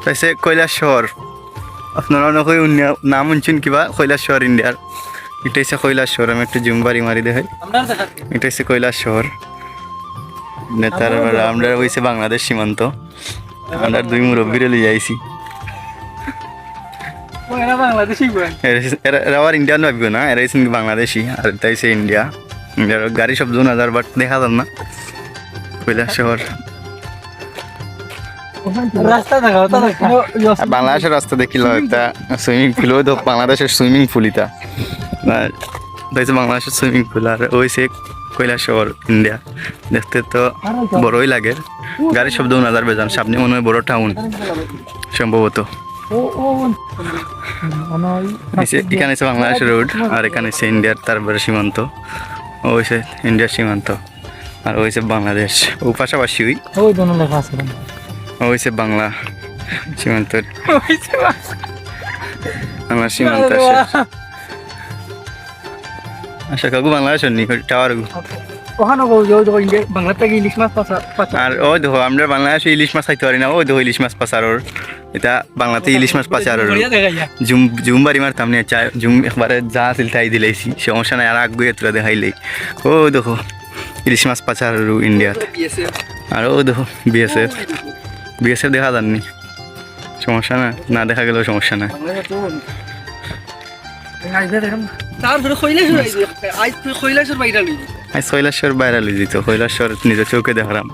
তাইছে কৈলাসহর আপনারা অনেক নাম শুনছেন কিবা কৈলাসহর ইন্ডিয়ার এটা হচ্ছে কৈলাসহর আমি একটু জুম বাড়ি মারি দেখাই এটা হচ্ছে কৈলাসহর নেতার আমরা হয়েছে বাংলাদেশ সীমান্ত আমরা দুই মুরব্বীরে লিয়ে আইছি এরা আবার ইন্ডিয়ান ভাবিব না এরা হচ্ছে বাংলাদেশি আর এটা হচ্ছে ইন্ডিয়া ইন্ডিয়ার গাড়ি সব 2000 বাট দেখা যান না কৈলাসহর বাংলাদেশের রাস্তা দেখিল একটা সুইমিং পুল ওই তো বাংলাদেশের সুইমিং পুল এটা বাংলাদেশের সুইমিং পুল আর ওইসে কৈলাসহর ইন্ডিয়া দেখতে তো বড়ই লাগে গাড়ি সব 2000 বেজান সামনে মনে হয় বড় টাউন সম্ভবত এখানে হচ্ছে বাংলাদেশ রোড আর এখানে হচ্ছে ইন্ডিয়ার তারপরে সীমান্ত ওইসে ইন্ডিয়ার সীমান্ত আর ওইসে বাংলাদেশ ও পাশাপাশি ওইসে বাংলা সীমান্ত আমার সীমান্ত আচ্ছা কাকু বাংলাদেশ নি টাওয়ার আর ও দেখো আমরা বাংলাদেশে ইলিশ মাছ খাইতে পারি না ও দেখো ইলিশ মাছ পাচার এটা বাংলাতে ইলিশ মাছ পাচার জুম বাড়ি মারতাম না চাই জুম একবারে যা আছিল তাই দিলাইছি সমস্যা নাই আর আগুয়ে তোরা দেখাইলেই ও দেখো ইলিশ মাছ পাচার ইন্ডিয়াতে আর ও দেখো বিএসএফ দেখা যাননি সমস্যা না না দেখা গেলেও সমস্যা না কৈলাসহর বাইরে লই দিত কৈলাসহর নিজের চৌকে দেখালাম